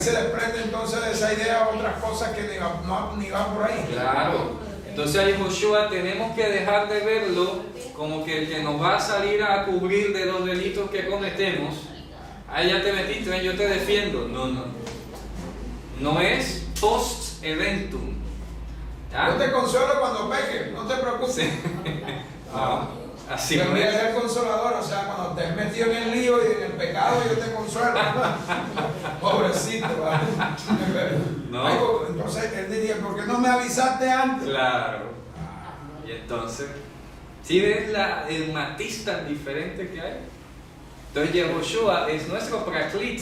Se desprende entonces de esa idea otras cosas que ni va por ahí. Claro. Entonces ahí Joshua tenemos que dejar de verlo como que el que nos va a salir a cubrir de los delitos que cometemos. Ahí ya te metiste, ven, yo te defiendo. No. No es post eventum. ¿Ya? Yo te consuelo cuando peques, no te preocupes. Sí. Así Yo no voy a es. ser consolador, o sea, cuando te has metido en el lío y en el pecado, yo te consuelo. Pobrecito, ¿vale? No. Ay, entonces él diría, ¿por qué no me avisaste antes? Claro. Y entonces, ¿sí ves el matiz tan diferente que hay? Entonces Yehoshua es nuestro praklit,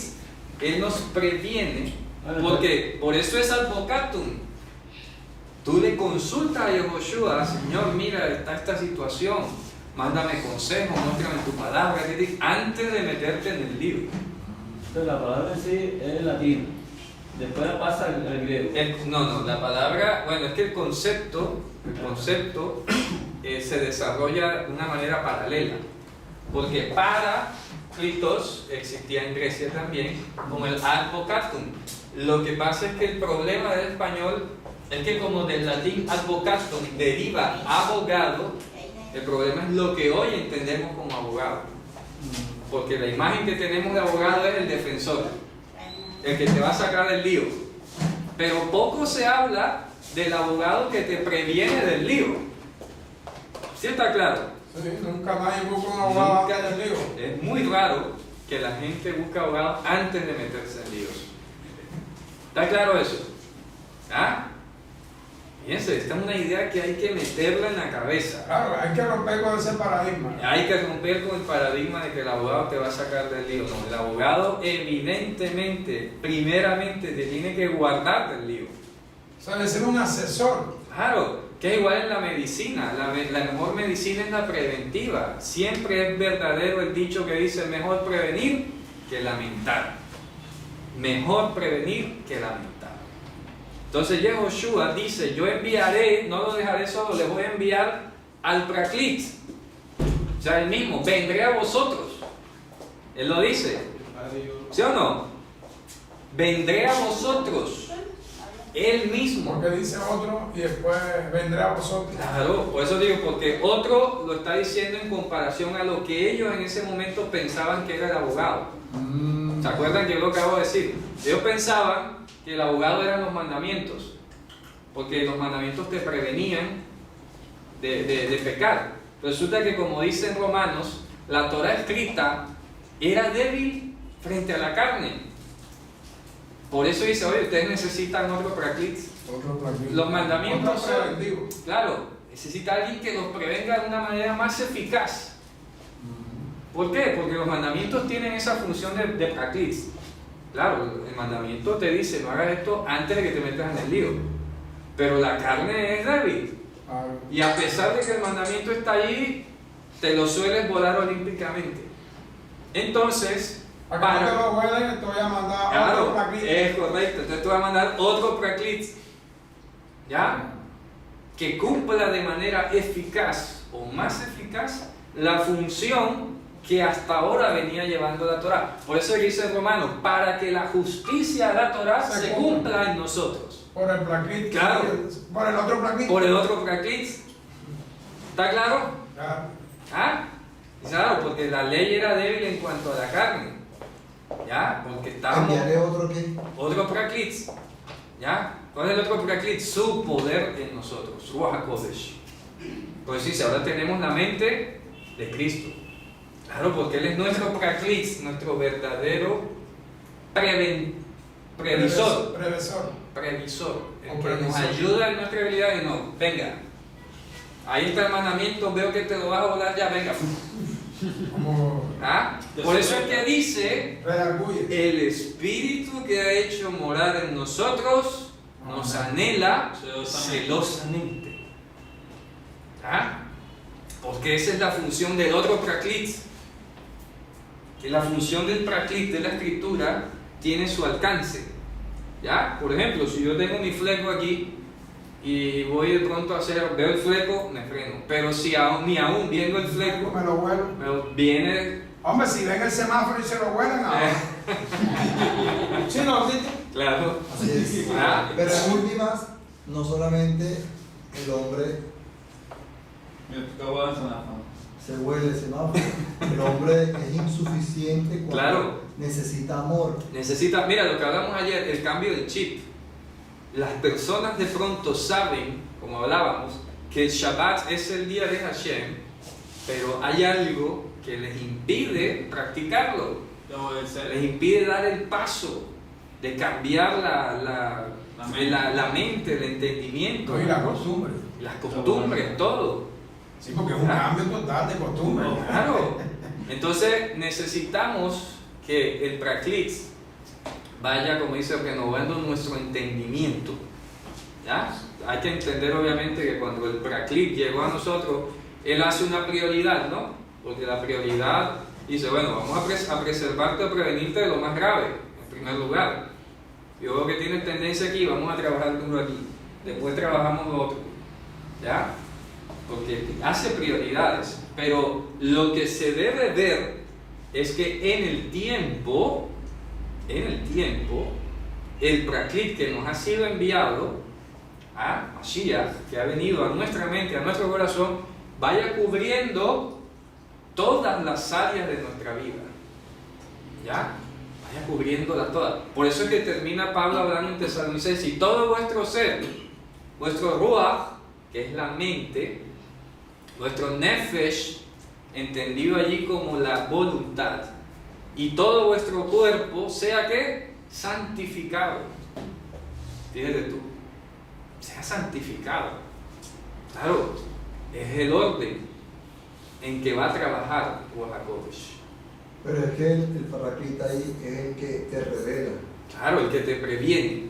él nos previene, porque por eso es advocatum. Tú le consultas a Yehoshua, Señor, mira, está esta situación, mándame consejo, muéstrame tu palabra, antes de meterte en el lío. Entonces la palabra en sí es latina, después la pasa al griego. No, la palabra, bueno, es que el concepto se desarrolla de una manera paralela, porque para Kritos existía en Grecia también como el advocatum. Lo que pasa es que el problema del español es que como del latín advocatum deriva abogado, el problema es lo que hoy entendemos como abogado, porque la imagen que tenemos de abogado es el defensor, el que te va a sacar del lío, pero poco se habla del abogado que te previene del lío. ¿Sí está claro? Sí, nunca nadie busca un abogado antes del lío. Es muy raro que la gente busque abogados antes de meterse en líos. ¿Está claro eso? ¿Ah? Fíjense, esta es una idea que hay que meterla en la cabeza. Claro, hay que romper con ese paradigma. Hay que romper con el paradigma de que el abogado te va a sacar del lío. No, el abogado evidentemente, primeramente, te tiene que guardar del lío. O sea, debe ser un asesor. Claro, que es igual en la medicina. La mejor medicina es la preventiva. Siempre es verdadero el dicho que dice mejor prevenir que lamentar. Mejor prevenir que lamentar. Entonces Yehoshua dice, yo enviaré, no lo dejaré solo, les voy a enviar al praklit. O sea, él mismo, vendré a vosotros. Él lo dice. ¿Sí o no? Vendré a vosotros. Él mismo. Porque dice otro y después vendré a vosotros. Claro, por eso digo, porque otro lo está diciendo en comparación a lo que ellos en ese momento pensaban que era el abogado. ¿Se acuerdan que yo lo acabo de decir? Ellos pensaban que el abogado eran los mandamientos, porque los mandamientos te prevenían de pecar. Resulta que, como dicen Romanos, la Torah escrita era débil frente a la carne. Por eso dice, oye, ustedes necesitan otro praklit. Los mandamientos son, claro, necesita alguien que los prevenga de una manera más eficaz. ¿Por qué? Porque los mandamientos tienen esa función de praklit. Claro, el mandamiento te dice, no hagas esto antes de que te metas en el lío. Pero la carne es débil. Y a pesar de que el mandamiento está allí, te lo sueles volar olímpicamente. Entonces, para que no te lo vuelen, te voy a mandar claro, otro praklit. es correcto. Entonces te voy a mandar otro praklit, ¿ya? Que cumpla de manera eficaz o más eficaz la función que hasta ahora venía llevando la Torah. Por eso dice el Romano, para que la justicia de la Torah se cumpla en nosotros. Por el praklit. Claro. Por el otro praklit. Por el otro praklit. ¿Está claro? Claro. ¿Ah? Claro, porque la ley era débil en cuanto a la carne. ¿Ya? Porque estábamos... ¿Enviaré otro qué? Otro praklit. ¿Ya? ¿Cuál es el otro praklit? Su poder en nosotros. Ruach HaKodesh. Pues sí, ahora tenemos la mente de Cristo. Claro, porque Él es nuestro praklit, nuestro verdadero previsor. Previsor. El que nos ayuda en nuestra habilidad y no, venga. Ahí está el mandamiento, veo que te lo vas a volar ya, venga. ¿Ah? Por eso es que dice, el Espíritu que ha hecho morar en nosotros nos anhela celosamente. ¿Ah? Porque esa es la función del otro praklit. Que la función del praklit de la escritura tiene su alcance. ¿Ya? Por ejemplo, si yo tengo mi fleco aquí y voy de pronto a hacer, veo el fleco, me freno. Pero si ni aún viendo el fleco, me lo vuelo. Viene. Hombre, si ven el semáforo y se lo vuelan, ahora. Sí, no, Claro. Así es. Ah. Pero en últimas, no solamente el hombre se vuelve el semáforo, el hombre es insuficiente cuando Claro. necesita amor. Necesita, mira lo que hablamos ayer, el cambio de chip. Las personas de pronto saben, como hablábamos, que el Shabbat es el día de Hashem, pero hay algo que les impide practicarlo, les impide dar el paso de cambiar la mente, el entendimiento, Y la costumbre. las costumbres, todo. Sí, porque es un cambio total de costumbre. Claro. Entonces necesitamos que el Praklit vaya, como dice, renovando nuestro entendimiento. ¿Ya? Hay que entender obviamente que cuando el Praklit llegó a nosotros, él hace una prioridad, ¿no? Porque la prioridad dice, bueno, vamos a preservarte o prevenirte de lo más grave, en primer lugar. Yo veo que tienes tendencia aquí, vamos a trabajar uno aquí, después trabajamos lo otro. ¿Ya? Porque hace prioridades, pero lo que se debe ver es que en el tiempo, el Praklit que nos ha sido enviado, a Mashiach, que ha venido a nuestra mente, a nuestro corazón, vaya cubriendo todas las áreas de nuestra vida. ¿Ya? Vaya cubriéndolas todas. Por eso es que termina Pablo hablando en Tesalonicenses, y todo vuestro ser, vuestro Ruach, que es la mente, nuestro Nefesh, entendido allí como la voluntad, y todo vuestro cuerpo sea que santificado. Fíjate tú, sea santificado. Claro, es el orden en que va a trabajar Ruach HaKodesh. Pero es que el Paraclita ahí es el que te revela. Claro, el que te previene.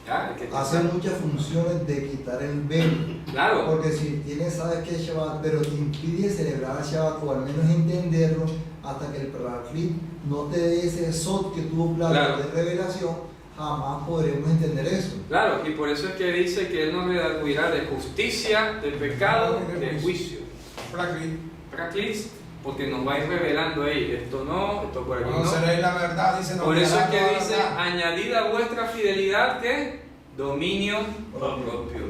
¿Ya? El que te Hace muchas funciones de quitar el velo. Claro. Porque si tienes, sabes que es Shabbat, pero te impide celebrar el Shabbat o al menos entenderlo hasta que el Paraclit no te dé ese sot que tuvo plata Claro. de revelación, jamás podremos entender eso. Claro, y por eso es que dice que Él nos redarguirá de justicia, de pecado, de juicio. Praklit, porque nos va a ir revelando ahí, esto no, esto por aquí no. Conoceréis la verdad, dice. Por eso es que toda la dice, verdad. añadid a vuestra fidelidad, ¿qué? Dominio propio.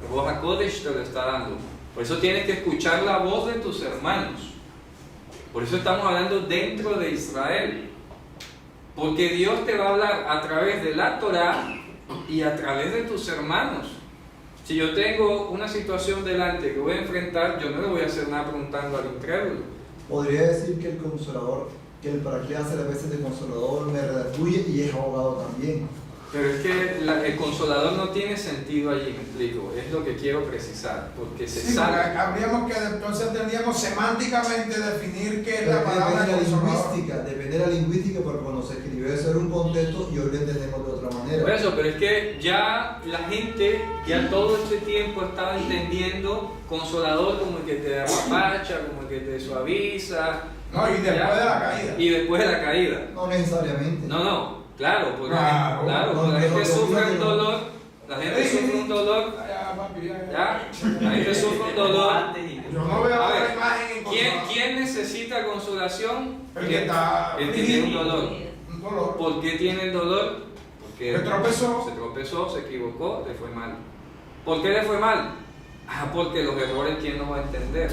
El Ruach HaKodesh te lo está dando. Por eso tienes que escuchar la voz de tus hermanos. Por eso estamos hablando dentro de Israel. Porque Dios te va a hablar a través de la Torah y a través de tus hermanos. Si yo tengo una situación delante que voy a enfrentar, yo no le voy a hacer nada preguntando al incrédulo. Podría decir que el consolador, que el Paraclit hace las veces de consolador, me redarguye y es abogado también. Pero es que el consolador no tiene sentido allí, me explico, es lo que quiero precisar, porque se Sí, sabe. porque habríamos que entonces tendríamos semánticamente definir qué es Pero la palabra depende de la consolador. lingüística, depende de la lingüística, porque cuando se escribió eso era un contexto y hoy lo entendemos de otra manera. Por eso, pero es que ya la gente, ya todo este tiempo estaba entendiendo consolador como el que te apapacha, como el que te suaviza. No, y después ¿ya? de la caída. Y después de la caída. No necesariamente. No, claro, porque Claro, porque la gente sufre un no. dolor, la gente sufre un dolor, Ya, papi, ¿ya? La gente sufre un dolor. Yo no veo A otra ver, imagen en consolador. ¿Quién necesita consolación? El que está El que tiene un dolor. un dolor. ¿Por qué tiene el dolor? Porque Se tropezó. se tropezó, se equivocó, le fue mal. ¿Por qué le fue mal? Porque los errores, ¿quién no va a entender?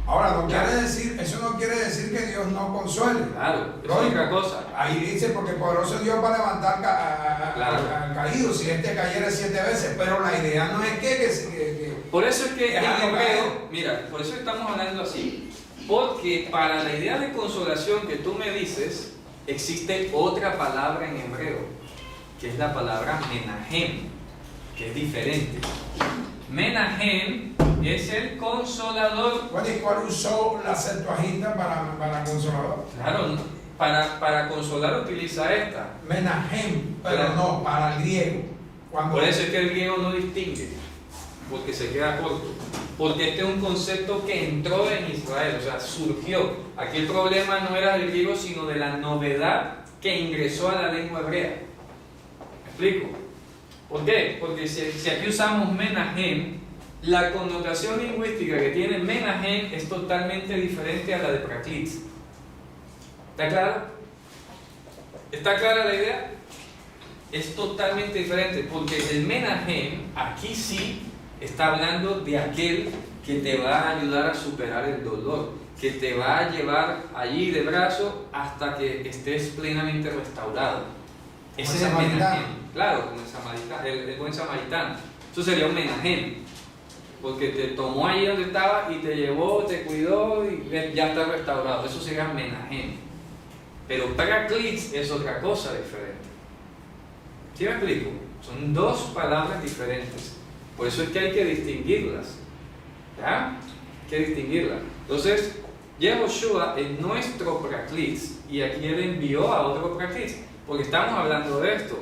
Ahora, no Ya. quiere decir, eso no quiere decir que Dios no consuele. Claro, es Lógico. otra cosa. Ahí dice, porque poderoso Dios va a levantar Claro. al caído, si este cayera 7 veces, pero la idea no es que Por eso es que en Déjalo hebreo, caer. mira, por eso estamos hablando así. Porque para la idea de consolación que tú me dices, existe otra palabra en hebreo, que es la palabra menahem, que es diferente. Menahem es el consolador. bueno, ¿y cuál usó la Septuaginta para consolador? Claro, para consolar utiliza esta. Menahem, pero Claro. no, para el griego. Cuando Por eso es que el griego no distingue, porque se queda corto. Porque este es un concepto que entró en Israel, o sea, surgió. Aquí el problema no era del griego, sino de la novedad que ingresó a la lengua hebrea. ¿Me explico? ¿Por qué? Porque si aquí usamos menahem, la connotación lingüística que tiene menahem es totalmente diferente a la de praklit. ¿Está claro? ¿Está clara la idea? es totalmente diferente, porque el Menahem aquí sí está hablando de aquel que te va a ayudar a superar el dolor, que te va a llevar allí de brazo hasta que estés plenamente restaurado. Ese es el Menahem. Claro, como el buen samaritano. Eso sería un Menahem, porque te tomó ahí donde estaba y te llevó, te cuidó y ya está restaurado. Eso sería Menahem. Pero Praklits es otra cosa diferente. ¿Sí me explico? Son dos palabras diferentes. Por eso es que hay que distinguirlas. ¿Ya? Hay que distinguirlas. Entonces, Yehoshua es nuestro Praklits y aquí Él envió a otro Praklits. Porque estamos hablando de esto.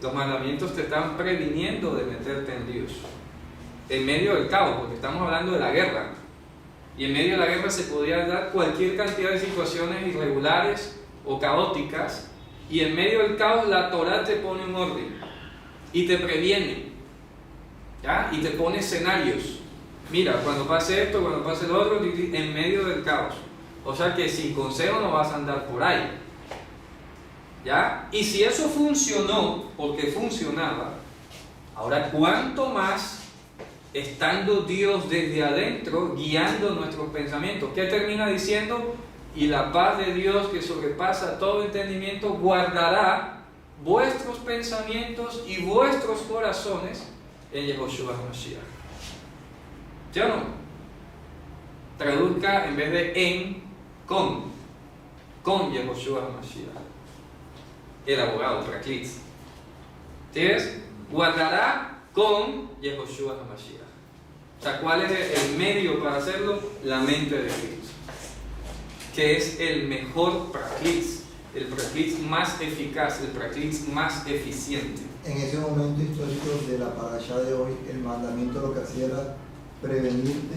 Los mandamientos te están previniendo de meterte en líos. En medio del caos, porque estamos hablando de la guerra. Y en medio de la guerra se podría dar cualquier cantidad de situaciones irregulares o caóticas. Y en medio del caos la Torah te pone un orden. Y te previene. ¿Ya? Y te pone escenarios. Mira, cuando pase esto, cuando pase lo otro, en medio del caos. O sea que sin consejo no vas a andar por ahí. ¿Ya? Y si eso funcionó, porque funcionaba, ahora cuánto más estando Dios desde adentro guiando nuestros pensamientos. ¿Qué termina diciendo? Y la paz de Dios que sobrepasa todo entendimiento guardará vuestros pensamientos y vuestros corazones en Yehoshua HaMashiach. ¿Sí o no? Traduzca en vez de en, con Yehoshua HaMashiach. El abogado, Praklits. ¿Tienes? Guardará con Yehoshua HaMashiach. O sea, ¿cuál es el medio para hacerlo? La mente de Cristo, que es el mejor Praklits, el Praklits más eficaz, el Praklits más eficiente. En ese momento histórico de la parashá de hoy, el mandamiento lo que hacía era prevenirte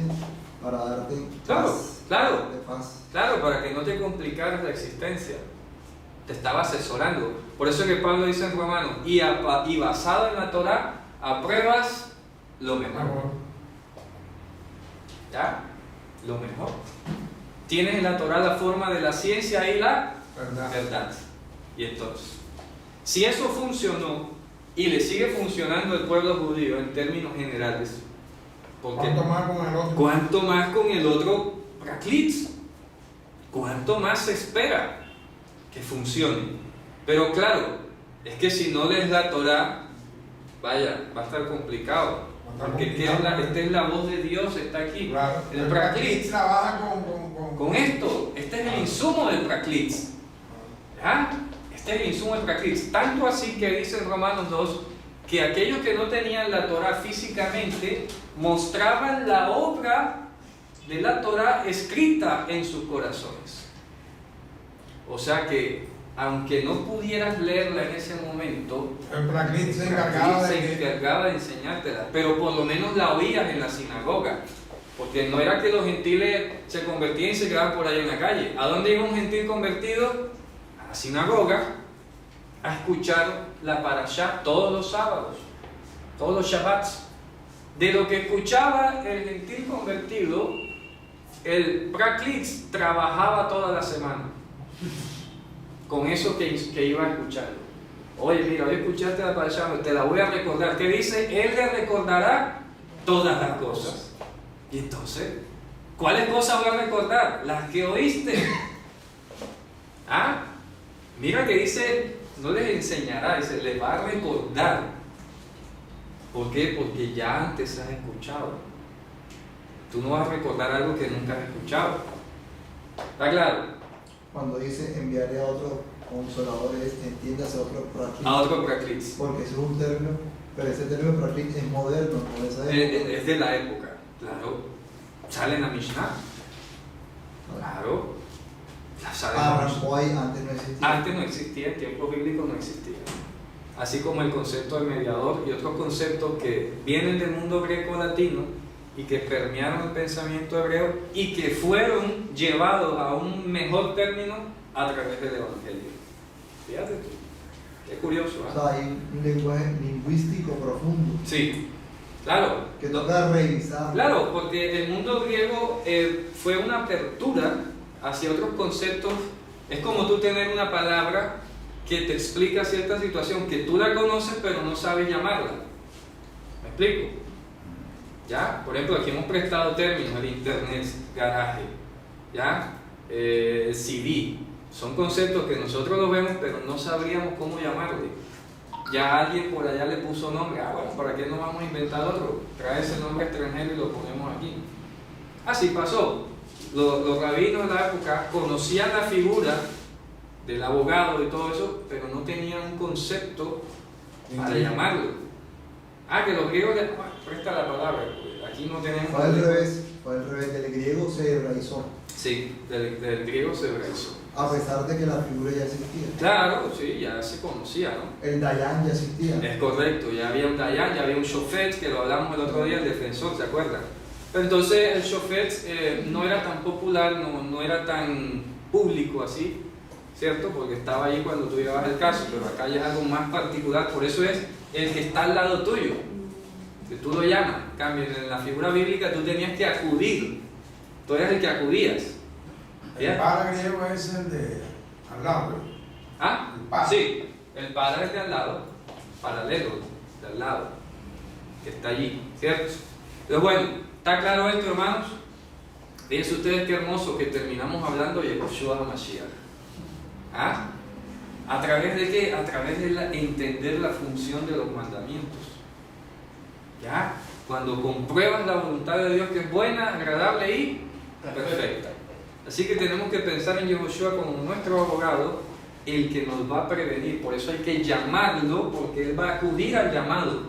para darte paz. Claro, para que no te complicaras la existencia. Te estaba asesorando. Por eso que Pablo dice en Romanos, y basado en la Torah, apruebas lo mejor. ¿Ya? Lo mejor. Tienes en la Torah la forma de la ciencia y la verdad. Y entonces, si eso funcionó y le sigue funcionando al pueblo judío en términos generales, ¿cuánto más con el otro? ¿Cuánto más con el otro Praklits? ¿Cuánto más se espera que funcione? Pero claro, es que si no lees la Torah, vaya, va a estar complicado. Porque esta es la voz de Dios, está aquí. Claro. El Praklits trabaja con esto. Este es el insumo del Praklits. ¿Ya? Este es el insumo del Praklits. Tanto así que dice en Romanos 2 que aquellos que no tenían la Torah físicamente mostraban la obra de la Torah escrita en sus corazones. O sea que, aunque no pudieras leerla en ese momento, el Praklits se encargaba de enseñártela, pero por lo menos la oías en la sinagoga. Porque no era que los gentiles se convertían y se quedaban por ahí en la calle. ¿A dónde iba un gentil convertido? A la sinagoga, a escuchar la parashá todos los sábados, todos los shabbats. De lo que escuchaba el gentil convertido, el Praklits trabajaba toda la semana con eso que iba a escuchar. Oye, mira, hoy escuchaste la parashá, te la voy a recordar. ¿Qué dice? Él le recordará todas las cosas. Y entonces, ¿cuáles cosas voy a recordar? Las que oíste. Mira que dice, no les enseñará, dice, les va a recordar. ¿Por qué? Porque ya antes has escuchado. Tú no vas a recordar algo que nunca has escuchado. ¿Está claro? Cuando dice enviaré a otro consolador, entiéndase a otro Praklits. A otro Praklits. Porque ese es un término, pero ese término Praklits es moderno, ¿no? Es de la época. Claro, sale en la Mishnah. Claro, sale en la Mishnah. Ahí, antes no existía. Antes no existía, en tiempos bíblicos no existía. Así como el concepto de mediador y otros conceptos que vienen del mundo greco-latino y que permearon el pensamiento hebreo y que fueron llevados a un mejor término a través del Evangelio. Fíjate tú, qué curioso. O sea, hay un lenguaje lingüístico profundo. Sí. Claro, que toca revisar. Claro, porque el mundo griego fue una apertura hacia otros conceptos. Es como tú tener una palabra que te explica cierta situación que tú la conoces pero no sabes llamarla. ¿Me explico? ¿Ya? Por ejemplo, aquí hemos prestado términos, el internet, garaje, ¿ya? CD. Son conceptos que nosotros los vemos pero no sabríamos cómo llamarle. Ya alguien por allá le puso nombre. Bueno, ¿para qué no vamos a inventar otro? Trae ese nombre extranjero y lo ponemos aquí. Así pasó. Los rabinos de la época conocían la figura del abogado y todo eso, pero no tenían un concepto para llamarlo. Que los griegos le presta la palabra, aquí no tenemos. Fue al revés, del griego se hebraizó. Sí, del griego se hebraizó. A pesar de que la figura ya existía. Claro, sí, ya se conocía, ¿no? El Dayan ya existía. Es correcto, ya había un Dayan, ya había un Shofet, que lo hablamos el otro día, el defensor, ¿se acuerdan? Pero entonces el Shofet no era tan popular, no era tan público así, ¿cierto? Porque estaba ahí cuando tú llevabas el caso, pero acá ya es algo más particular, por eso es el que está al lado tuyo, que tú lo llamas. En cambio, en la figura bíblica tú tenías que acudir, tú eras el que acudías. El padre griego es el de al lado. El padre. Sí, el padre es de al lado, paralelo, de al lado, que está allí, ¿cierto? Entonces, bueno, ¿está claro esto, hermanos? Fíjense ustedes qué hermoso que terminamos hablando de Yehoshua Mashiach. ¿A través de qué? A través de entender la función de los mandamientos. ¿Ya? Cuando compruebas la voluntad de Dios que es buena, agradable y perfecta. Así que tenemos que pensar en Yehoshua como nuestro abogado, el que nos va a prevenir. Por eso hay que llamarlo, porque Él va a acudir al llamado.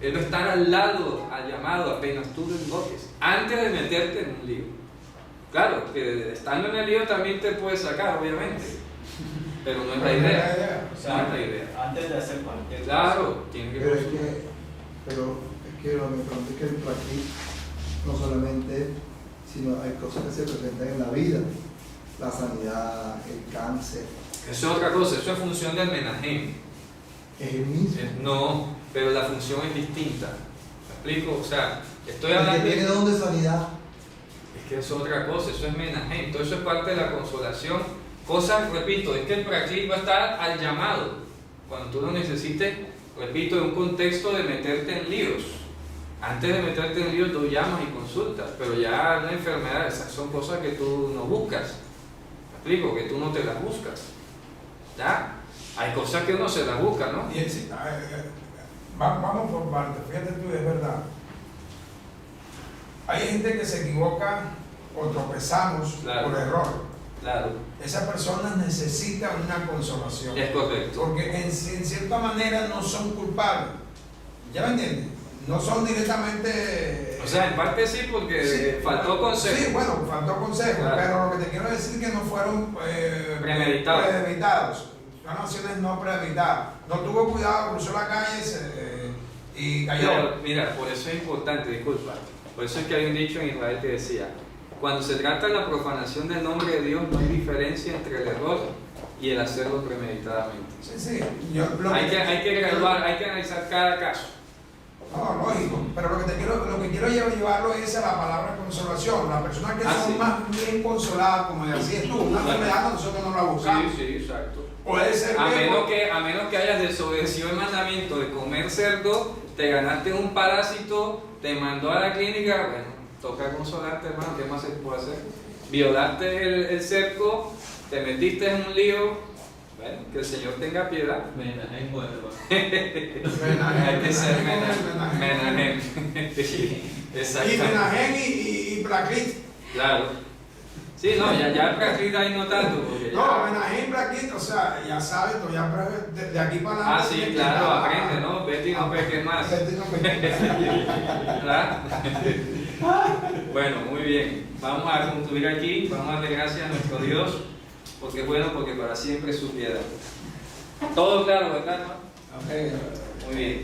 Él va a estar al lado al llamado apenas tú lo invoques, antes de meterte en un lío. Claro, que estando en el lío también te puede sacar, obviamente, pero no es la idea. O sea, no es la idea. Antes de hacer cualquier cosa. Claro, tiene que Pero es consultar. que lo que me pregunto es que el praxis no solamente, sino hay cosas que se presentan en la vida, la sanidad, el cáncer. Eso es otra cosa, eso es función del menajem. Es el mismo. No, pero la función es distinta. ¿Me explico? O sea, estoy El que hablando. tiene don de sanidad. Es que eso es otra cosa, eso es menajem, todo eso es parte de la consolación. Cosas, repito, es que el praxis va a estar al llamado. Cuando tú lo necesites, repito, en un contexto de meterte en líos. Antes de meterte en líos, tú llamas y consultas, pero ya una enfermedad, esas son cosas que tú no buscas. ¿Me explico? Que tú no te las buscas. ¿Ya? Hay cosas que uno se las busca, ¿no? Y vamos por partes, fíjate tú, es verdad. Hay gente que se equivoca o tropezamos Claro. por error. Claro, Esas personas necesitan una consolación. es correcto. Porque en cierta manera no son culpables. ¿Ya me entiendes? No son directamente. O sea, en parte sí, porque Sí, faltó consejo. Sí, bueno, faltó consejo. Claro. Pero lo que te quiero decir es que no fueron Premeditados. Son acciones no premeditadas. No tuvo cuidado, cruzó la calle y cayó. Pero, mira, por eso es importante, disculpa. Por eso es que hay un dicho en Israel que decía: cuando se trata de la profanación del nombre de Dios, no hay diferencia entre el error y el hacerlo premeditadamente. Sí, sí. Hay que evaluar, hay que analizar cada caso. No, lógico. Pero lo que quiero llevarlo es a la palabra consolación. Las personas que son Sí. más bien consoladas, como decías tú, una enfermedad nosotros no la buscamos. Sí, exacto. Puede ser A menos que hayas desobedecido el mandamiento de comer cerdo, te ganaste un parásito, te mandó a la clínica, bueno, toca consolarte, hermano, ¿qué más se puede hacer? Violaste el cerco, te metiste en un lío, bueno, que el Señor tenga piedad. Menahem, bueno. Hay que ser menahem. Y Exacto. Menahem y Plaquit. Claro. Sí, no, ya el practica ahí no tanto. Porque No, ya... Menahem y Plaquit, o sea, ya sabes, tú ya de aquí para adelante. sí, claro, aprende, ¿no? Vete y no peques más. Vete y no peques. ¿Verdad? Bueno, muy bien. Vamos a concluir aquí. Vamos a darle gracias a nuestro Dios, porque es bueno, porque para siempre es su piedad. Todo claro, ¿verdad? Ok. Muy bien.